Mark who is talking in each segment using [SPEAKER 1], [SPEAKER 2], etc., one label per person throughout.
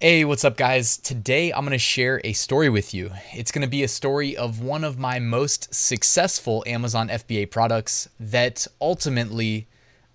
[SPEAKER 1] Hey, what's up, guys? Today I'm going to share a story with you. It's going to be a story of one of my most successful Amazon FBA products that ultimately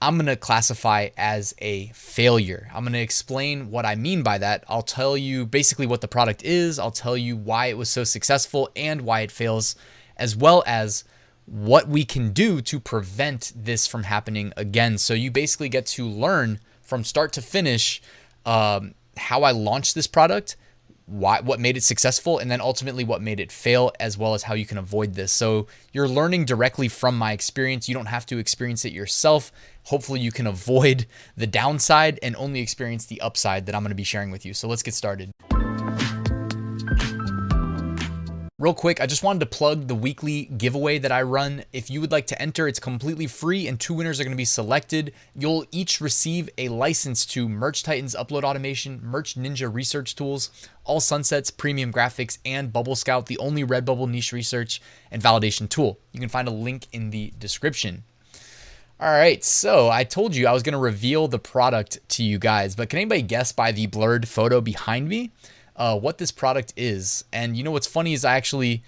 [SPEAKER 1] I'm going to classify as a failure. I'm going to explain what I mean by that. I'll tell you basically what the product is. I'll tell you why it was so successful and why it fails, as well as what we can do to prevent this from happening again. So you basically get to learn from start to finish how I launched this product, what made it successful, and then ultimately what made it fail, as well as how you can avoid this. So you're learning directly from my experience. You don't have to experience it yourself. Hopefully you can avoid the downside and only experience the upside that I'm going to be sharing with you. So let's get started. Real quick, I just wanted to plug the weekly giveaway that I run. If you would like to enter, it's completely free and 2 winners are going to be selected. You'll each receive a license to Merch Titans Upload Automation, Merch Ninja Research Tools, All Sunsets, Premium Graphics, and Bubble Scout, the only Redbubble niche research and validation tool. You can find a link in the description. All right, so I told you I was going to reveal the product to you guys, but can anybody guess by the blurred photo behind me what this product is? And you know what's funny is I actually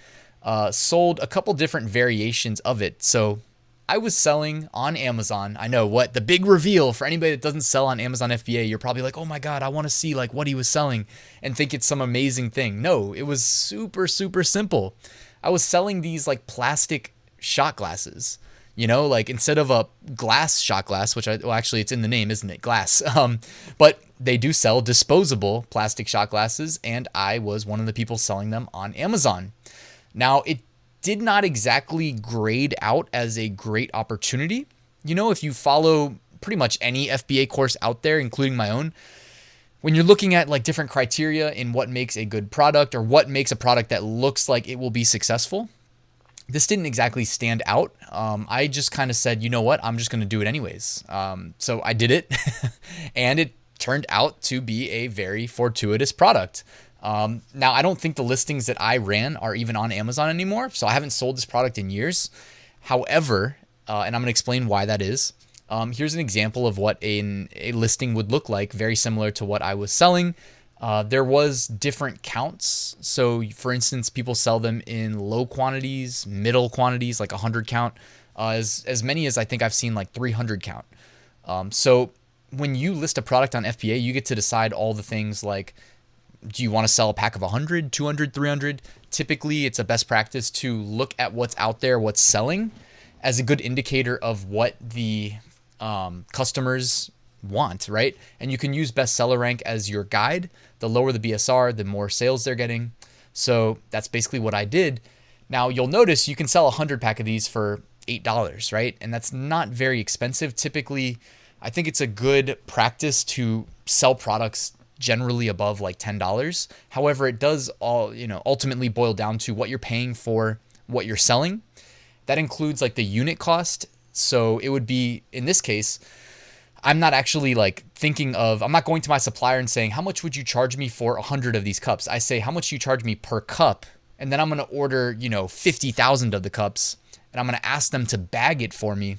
[SPEAKER 1] sold a couple different variations of it. So I was selling on Amazon. I know what the big reveal for anybody that doesn't sell on Amazon FBA, you're probably like, oh my God, I want to see like what he was selling and think it's some amazing thing. No, it was super simple. I was selling these like plastic shot glasses. You know, like instead of a glass shot glass, which well, actually it's in the name, isn't it? Glass. But they do sell disposable plastic shot glasses, and I was one of the people selling them on Amazon. Now, it did not exactly grade out as a great opportunity. You know, if you follow pretty much any FBA course out there, including my own, when you're looking at like different criteria in what makes a good product or what makes a product that looks like it will be successful, this didn't exactly stand out. I just kind of said, you know what, I'm just going to do it anyways. So I did it and it turned out to be a very fortuitous product. Now, I don't think the listings that I ran are even on Amazon anymore. So I haven't sold this product in years. However, and I'm going to explain why that is. Here's an example of what a listing would look like, very similar to what I was selling. There was different counts. So for instance, people sell them in low quantities, middle quantities, like 100 count, as many as I think I've seen like 300 count. So when you list a product on FBA, you get to decide all the things like, do you want to sell a pack of 100, 200, 300? Typically, it's a best practice to look at what's out there, what's selling, as a good indicator of what the customers want, right? And you can use bestseller rank as your guide. The lower the BSR, the more sales they're getting. So that's basically what I did. Now you'll notice you can sell a 100 pack of these for $8, right? And that's not very expensive. Typically, I think it's a good practice to sell products generally above like $10. However, it does ultimately boil down to what you're paying for what you're selling. That includes like the unit cost. So it would be, in this case, I'm not actually like I'm not going to my supplier and saying, how much would you charge me for 100 of these cups? I say, how much you charge me per cup? And then I'm going to order, 50,000 of the cups, and I'm going to ask them to bag it for me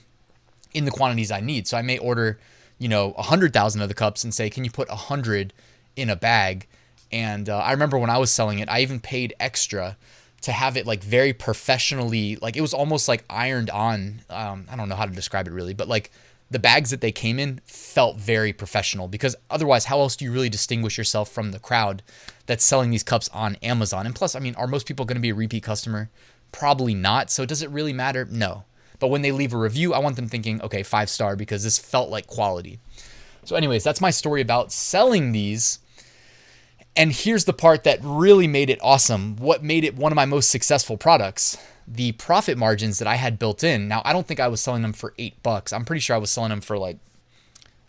[SPEAKER 1] in the quantities I need. So I may order, 100,000 of the cups and say, can you put 100 in a bag? And I remember when I was selling it, I even paid extra to have it like very professionally, like it was almost like ironed on. I don't know how to describe it really, but like the bags that they came in felt very professional, because otherwise, how else do you really distinguish yourself from the crowd that's selling these cups on Amazon? And plus, I mean, are most people going to be a repeat customer? Probably not. So does it really matter? No. But when they leave a review, I want them thinking, okay, 5-star, because this felt like quality. So anyways, that's my story about selling these. And here's the part that really made it awesome. What made it one of my most successful products? The profit margins that I had built in. Now, I don't think I was selling them for $8. I'm pretty sure I was selling them for like,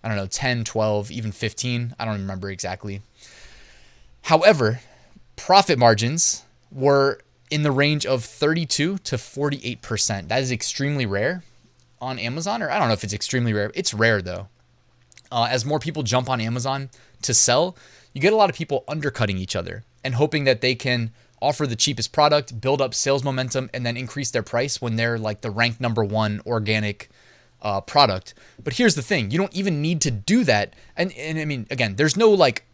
[SPEAKER 1] I don't know, 10, 12, even 15. I don't remember exactly. However, profit margins were in the range of 32 to 48%. That is extremely rare on Amazon, or I don't know if it's extremely rare. It's rare though. As more people jump on Amazon to sell, you get a lot of people undercutting each other and hoping that they can offer the cheapest product, build up sales momentum, and then increase their price when they're like the ranked #1 organic product. But here's the thing, you don't even need to do that. And I mean, again, there's no like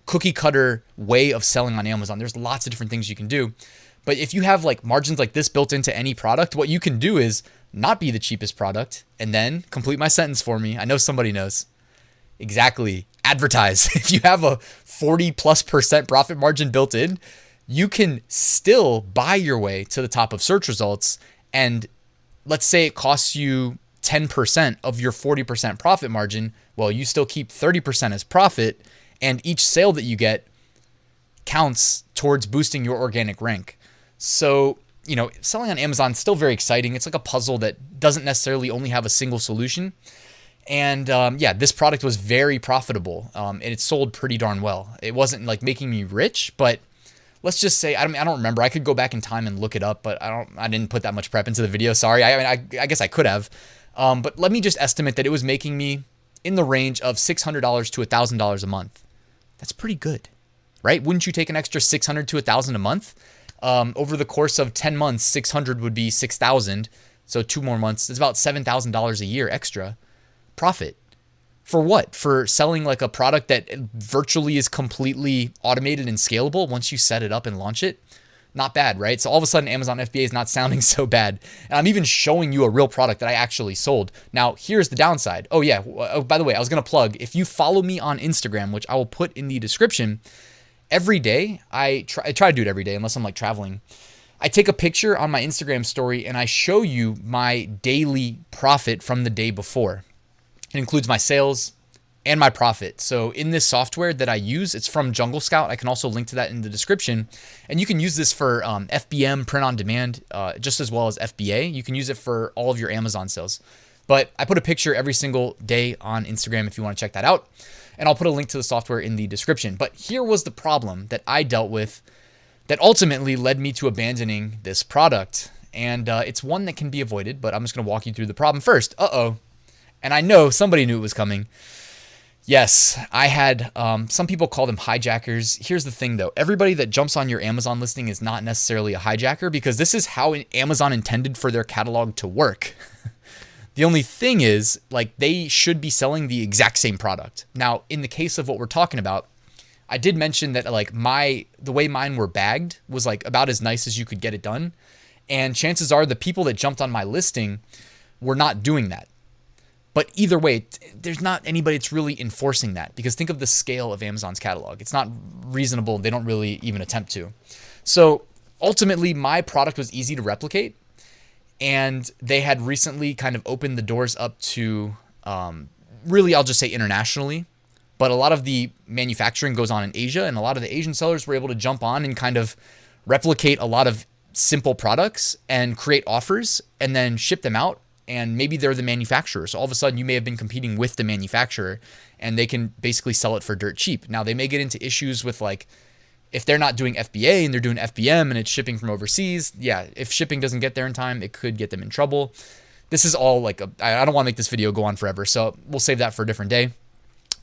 [SPEAKER 1] cookie cutter way of selling on Amazon. There's lots of different things you can do. But if you have like margins like this built into any product, what you can do is not be the cheapest product and then complete my sentence for me. I know somebody knows. Exactly. Advertise. If you have a 40+% profit margin built in, you can still buy your way to the top of search results. And let's say it costs you 10% of your 40% profit margin. Well, you still keep 30% as profit, and each sale that you get counts towards boosting your organic rank. So, you know, selling on Amazon is still very exciting. It's like a puzzle that doesn't necessarily only have a single solution. And yeah, this product was very profitable, and it sold pretty darn well. It wasn't like making me rich, but let's just say, I don't remember. I could go back in time and look it up, but I didn't put that much prep into the video. Sorry. I guess I could have. But let me just estimate that it was making me in the range of $600 to $1,000 a month. That's pretty good, right? Wouldn't you take an extra $600 to $1,000 a month? Over the course of 10 months, 600 would be 6,000. So 2 more months, it's about $7,000 a year extra profit. For what? For selling like a product that virtually is completely automated and scalable once you set it up and launch it? Not bad, right? So all of a sudden Amazon FBA is not sounding so bad. And I'm even showing you a real product that I actually sold. Now, here's the downside. Oh yeah, oh, by the way, I was going to plug, if you follow me on Instagram, which I will put in the description, every day, I try to do it every day unless I'm like traveling. I take a picture on my Instagram story and I show you my daily profit from the day before. It includes my sales and my profit. So in this software that I use, it's from Jungle Scout. I can also link to that in the description. And you can use this for FBM, print on demand, just as well as FBA. You can use it for all of your Amazon sales. But I put a picture every single day on Instagram if you want to check that out. And I'll put a link to the software in the description. But here was the problem that I dealt with that ultimately led me to abandoning this product. And it's one that can be avoided, but I'm just going to walk you through the problem first. And I know somebody knew it was coming. Yes, I had, some people call them hijackers. Here's the thing though. Everybody that jumps on your Amazon listing is not necessarily a hijacker, because this is how Amazon intended for their catalog to work. The only thing is, like, they should be selling the exact same product. Now, in the case of what we're talking about, I did mention that like the way mine were bagged was like about as nice as you could get it done. And chances are the people that jumped on my listing were not doing that. But either way, there's not anybody that's really enforcing that, because think of the scale of Amazon's catalog. It's not reasonable. They don't really even attempt to. So ultimately, my product was easy to replicate. And they had recently kind of opened the doors up to really, I'll just say internationally. But a lot of the manufacturing goes on in Asia, and a lot of the Asian sellers were able to jump on and kind of replicate a lot of simple products and create offers and then ship them out. And maybe they're the manufacturer. So all of a sudden you may have been competing with the manufacturer and they can basically sell it for dirt cheap. Now they may get into issues with like, if they're not doing FBA and they're doing FBM and it's shipping from overseas. Yeah, if shipping doesn't get there in time, it could get them in trouble. This is all like, I don't want to make this video go on forever. So we'll save that for a different day.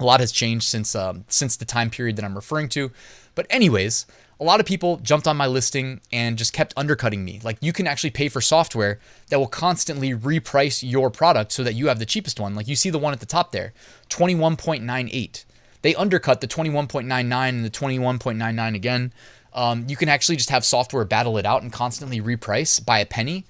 [SPEAKER 1] A lot has changed since the time period that I'm referring to. But anyways, a lot of people jumped on my listing and just kept undercutting me. Like, you can actually pay for software that will constantly reprice your product so that you have the cheapest one. Like you see the one at the top there, 21.98. They undercut the 21.99 and the 21.99 again. You can actually just have software battle it out and constantly reprice by a penny.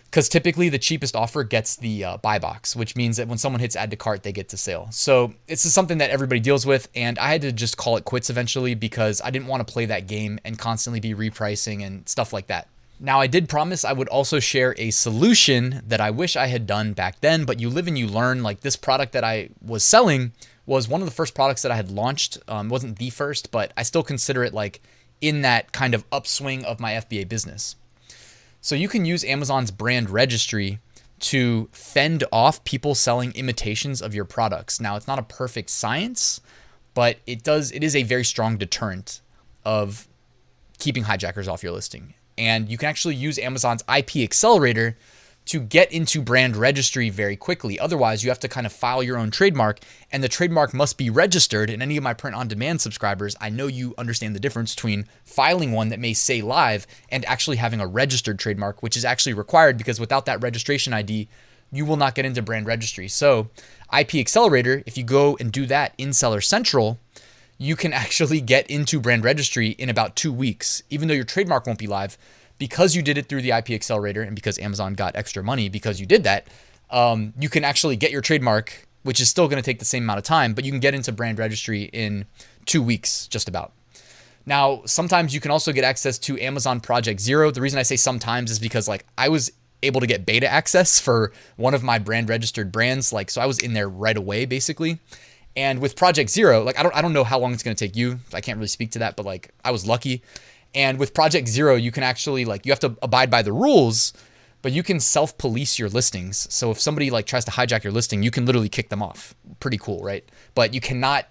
[SPEAKER 1] Because typically the cheapest offer gets the buy box, which means that when someone hits add to cart, they get to sale. So this is something that everybody deals with. And I had to just call it quits eventually because I didn't want to play that game and constantly be repricing and stuff like that. Now, I did promise I would also share a solution that I wish I had done back then, but you live and you learn. Like, this product that I was selling was one of the first products that I had launched. It wasn't the first, but I still consider it like in that kind of upswing of my FBA business. So you can use Amazon's brand registry to fend off people selling imitations of your products. Now, it's not a perfect science, but it is a very strong deterrent of keeping hijackers off your listing. And you can actually use Amazon's IP Accelerator to get into brand registry very quickly. Otherwise, you have to kind of file your own trademark, and the trademark must be registered. And any of my print on demand subscribers, I know you understand the difference between filing one that may say live and actually having a registered trademark, which is actually required, because without that registration ID, you will not get into brand registry. So IP Accelerator, if you go and do that in Seller Central, you can actually get into brand registry in about 2 weeks, even though your trademark won't be live, because you did it through the IP Accelerator and because Amazon got extra money because you did that. You can actually get your trademark, which is still going to take the same amount of time, but you can get into brand registry in 2 weeks, just about. Now, sometimes you can also get access to Amazon Project Zero. The reason I say sometimes is because like I was able to get beta access for one of my brand registered brands. Like, so I was in there right away, basically. And with Project Zero, like I don't know how long it's going to take you. I can't really speak to that, but like I was lucky. And with Project Zero, you can actually like, you have to abide by the rules, but you can self-police your listings. So if somebody like tries to hijack your listing, you can literally kick them off. Pretty cool, right? But you cannot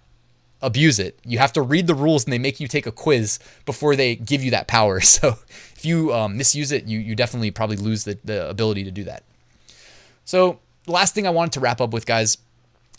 [SPEAKER 1] abuse it. You have to read the rules and they make you take a quiz before they give you that power. So if you misuse it, you definitely probably lose the ability to do that. So the last thing I wanted to wrap up with, guys,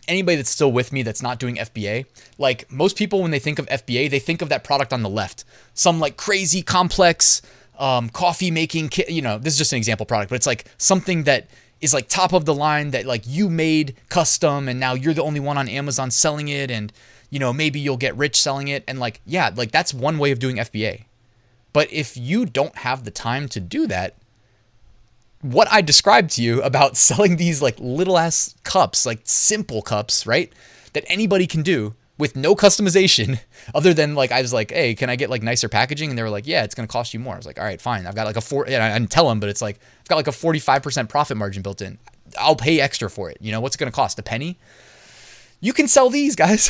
[SPEAKER 1] anybody that's still with me that's not doing FBA, like most people when they think of FBA, they think of that product on the left, some like crazy complex coffee making kit. You know, this is just an example product, but it's like something that is like top of the line that like you made custom and now you're the only one on Amazon selling it, and you know, maybe you'll get rich selling it. And like, yeah, like that's one way of doing FBA. But if you don't have the time to do that, what I described to you about selling these like little ass cups, like simple cups, right? That anybody can do with no customization other than like, I was like, hey, can I get like nicer packaging? And they were like, yeah, it's going to cost you more. I was like, all right, fine. I've got like I didn't tell them, but it's like, I've got like a 45% profit margin built in. I'll pay extra for it. You know, what's it going to cost? A penny? You can sell these, guys,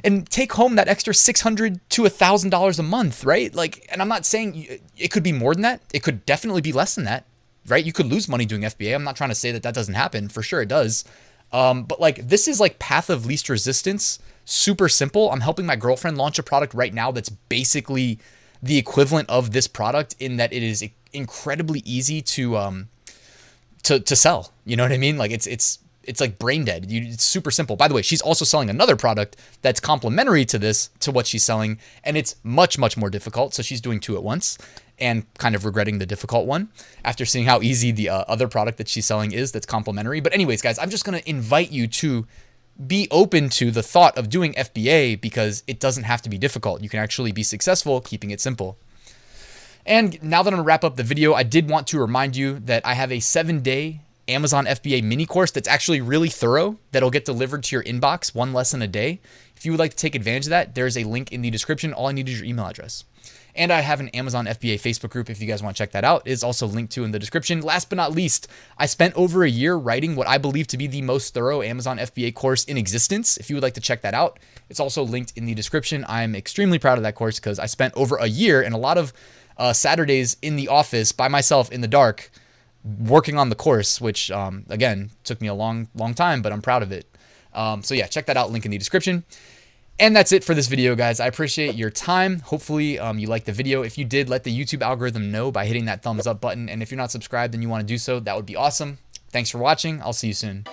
[SPEAKER 1] and take home that extra $600 to $1,000 a month, right? Like, and I'm not saying it could be more than that. It could definitely be less than that, right? You could lose money doing FBA. I'm not trying to say that doesn't happen. For sure it does. But like, this is like path of least resistance. Super simple. I'm helping my girlfriend launch a product right now that's basically the equivalent of this product in that it is incredibly easy to sell. You know what I mean? Like it's like brain dead. It's super simple. By the way, she's also selling another product that's complementary to this, to what she's selling. And it's much, much more difficult. So she's doing two at once and kind of regretting the difficult one after seeing how easy the other product that she's selling is that's complementary. But anyways, guys, I'm just going to invite you to be open to the thought of doing FBA because it doesn't have to be difficult. You can actually be successful keeping it simple. And now that I'm going to wrap up the video, I did want to remind you that I have a 7-day Amazon FBA mini course that's actually really thorough that'll get delivered to your inbox, one lesson a day. If you would like to take advantage of that, there's a link in the description. All I need is your email address. And I have an Amazon FBA Facebook group if you guys want to check that out. It's also linked to in the description. Last but not least, I spent over a year writing what I believe to be the most thorough Amazon FBA course in existence. If you would like to check that out, it's also linked in the description. I'm extremely proud of that course because I spent over a year and a lot of Saturdays in the office by myself in the dark working on the course, which again took me a long time, but I'm proud of it. So yeah, check that out, link in the description. And that's it for this video, guys. I appreciate your time. Hopefully you liked the video. If you did, let the YouTube algorithm know by hitting that thumbs up button. And if you're not subscribed and you want to do so, that would be awesome. Thanks for watching. I'll see you soon.